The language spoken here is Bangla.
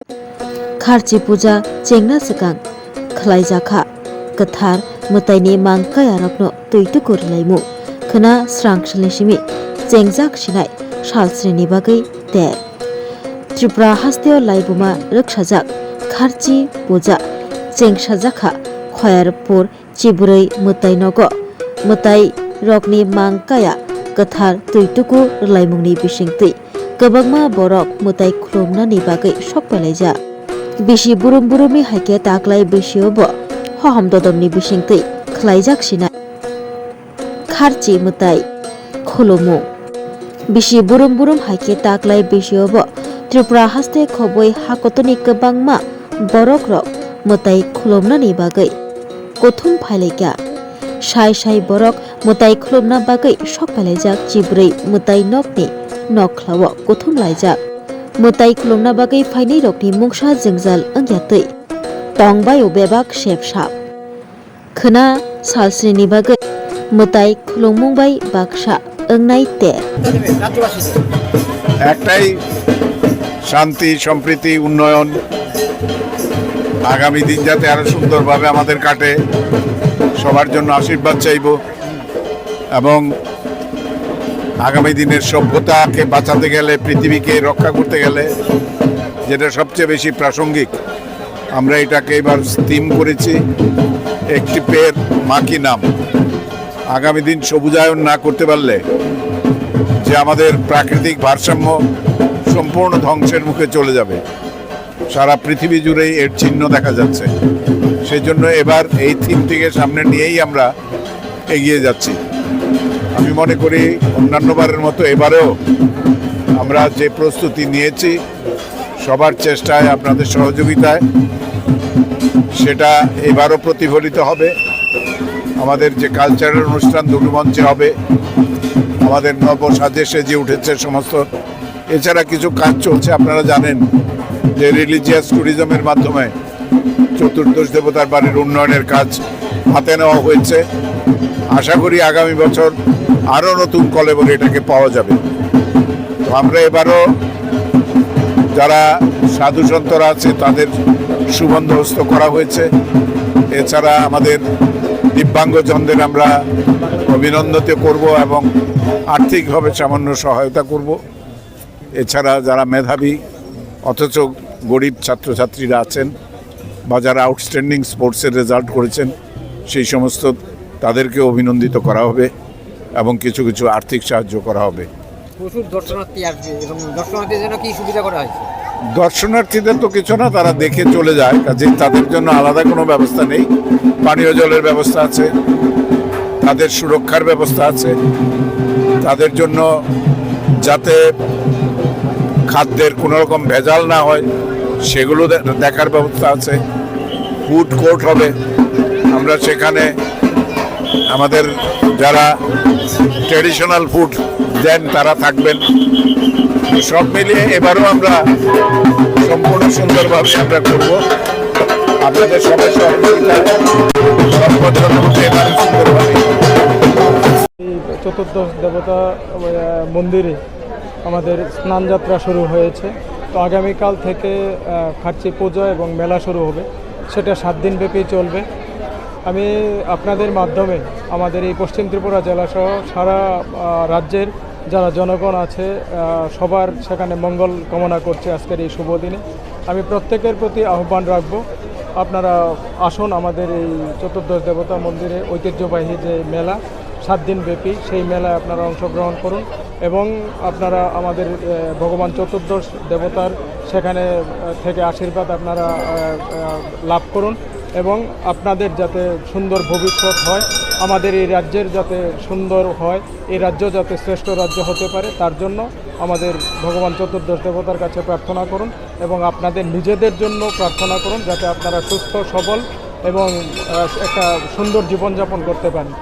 खारची पूजा चेंगना सिगां खलायजाखा गोथार मोताइनि मांकाया रत्न तैतुकुर लाइमु खोना स्रां सलेसिमि चेंगजाक सिनाय सालस्रिनि बागै तेर त्रिपुरा हास्तेय लाइबुमा रक्षाजाक खारची पूजा चेंगसाजाखा खयारपुर चिबुरै मोताइ नग मोताइ रकनि मांकाया गोथार तैतुकु लाइमुंनि बिसिंतै गोबांमा बरक मोताइ खुलुमनानि बागै सकपेलायजा बिसि बुरुम बुरुमि हाइके ताग्लाय बैसोआवबो हहम ददमनि बिसिंतै खलायजाक सिनाय खारची मोताइ खुलुमु बिसि बुरुम बुरुम हाइके ताग्लाय बैसोआवबो त्रिपुरा हास्ते खबै हाकतनि गोबांमा बरक रक मोताइ खुलुमनानि बागै गथुम फाइलायगा साय साय बरक मोताइ खुलुमना बागै सकपेलायजाक चिब्रै मोताइ नकनि नखलाव गथुम लायजाक मोताइ खुलुमना बागै फाइनै रकनि मुंसा जोंजाल अंग्यातै तंबाय बेबाक शेपसाप खोना सालस्रिनि बागै मोताइ खुलुममुंबाय बाक्सा अंनाय तेर একটাই শান্তি সম্প্রীতি উন্নয়ন আগামী দিন যাতে আরো সুন্দরভাবে আমাদের কাটে সবার জন্য আশীর্বাদ চাইব এবং আগামী দিনের সভ্যতাকে বাঁচাতে গেলে পৃথিবীকে রক্ষা করতে গেলে যেটা সবচেয়ে বেশি প্রাসঙ্গিক আমরা এটাকে এবার থিম করেছি একটি পের মাকি নাম আগামী দিন সবুজায়ন না করতে পারলে যে আমাদের প্রাকৃতিক ভারসাম্য সম্পূর্ণ ধ্বংসের মুখে চলে যাবে সারা পৃথিবী জুড়েই এর চিহ্ন দেখা যাচ্ছে সেই জন্য এবার এই থিমটিকে সামনে নিয়েই আমরা এগিয়ে যাচ্ছি আমি মনে করি অন্যান্যবারের মতো এবারেও আমরা যে প্রস্তুতি নিয়েছি সবার চেষ্টায় আপনাদের সহযোগিতায় সেটা এবারও প্রতিফলিত হবে আমাদের যে কালচারাল অনুষ্ঠান দুটো মঞ্চে হবে আমাদের নবসাজে সেজে উঠেছে সমস্ত এছাড়া কিছু কাজ চলছে আপনারা জানেন যে রিলিজিয়াস ট্যুরিজমের মাধ্যমে চতুর্দশ দেবতার বাড়ির উন্নয়নের কাজ হাতে নেওয়া হয়েছে আশা করি আগামী বছর আরও নতুন কলেবরে এটাকে পাওয়া যাবে তো আমরা এবারও যারা সাধু সন্তরা আছে তাদের সুবন্দোবস্ত করা হয়েছে এছাড়া আমাদের দিব্যাঙ্গজনদের আমরা অভিনন্দিত করব এবং আর্থিকভাবে সামান্য সহায়তা করব এছাড়া যারা মেধাবী অথচ গরিব ছাত্রছাত্রীরা আছেন বা যারা আউটস্ট্যান্ডিং স্পোর্টসের রেজাল্ট করেছেন সেই সমস্ত তাদেরকে অভিনন্দিত করা হবে এবং কিছু কিছু আর্থিক সাহায্য করা হবে প্রচুর দর্শনার্থী আসবে এবং দর্শনার্থীদের জন্য কি সুবিধা করা হয়েছে দর্শনার্থীদের তো কিছু না তারা দেখে চলে যায় কাজে তাদের জন্য আলাদা কোনো ব্যবস্থা নেই পানীয় জলের ব্যবস্থা আছে তাদের সুরক্ষার ব্যবস্থা আছে তাদের জন্য যাতে খাদ্যের কোনো রকম ভেজাল না হয় সেগুলো দেখার ব্যবস্থা আছে ফুড কোর্ট হবে আমরা সেখানে আমাদের যারা ট্র্যাডিশনাল ফুড দেন তারা থাকবেন সব মিলিয়ে এবারও আমরা সম্পূর্ণ সুন্দরভাবে আমরা করব আপনাদের সবাই সহযোগিতায় সুন্দরভাবে চতুর্দশ দেবতা মন্দিরে আমাদের স্নানযাত্রা শুরু হয়েছে তো আগামীকাল থেকে খারচি পূজা এবং মেলা শুরু হবে সেটা 7 দিন ব্যাপী চলবে আমি আপনাদের মাধ্যমে আমাদের এই পশ্চিম ত্রিপুরা জেলাসহ সারা রাজ্যের যারা জনগণ আছে সবার সেখানে মঙ্গল কামনা করছে আজকের এই শুভ দিনে আমি প্রত্যেকের প্রতি আহ্বান রাখব আপনারা আসুন আমাদের এই চতুর্দশ দেবতা মন্দিরে ঐতিহ্যবাহী যে মেলা 7 দিন ব্যাপী সেই মেলায় আপনারা অংশগ্রহণ করুন এবং আপনারা আমাদের ভগবান চতুর্দশ দেবতার সেখানে থেকে আশীর্বাদ আপনারা লাভ করুন এবং আপনাদের যাতে সুন্দর ভবিষ্যৎ হয় আমাদের এই রাজ্যের যাতে সুন্দর হয় এই রাজ্য যাতে শ্রেষ্ঠ রাজ্য হতে পারে তার জন্য আমাদের ভগবান চতুর্দশ দেবতার কাছে প্রার্থনা করুন এবং আপনাদের নিজেদের জন্য প্রার্থনা করুন যাতে আপনারা সুস্থ সবল এবং একটা সুন্দর জীবনযাপন করতে পারেন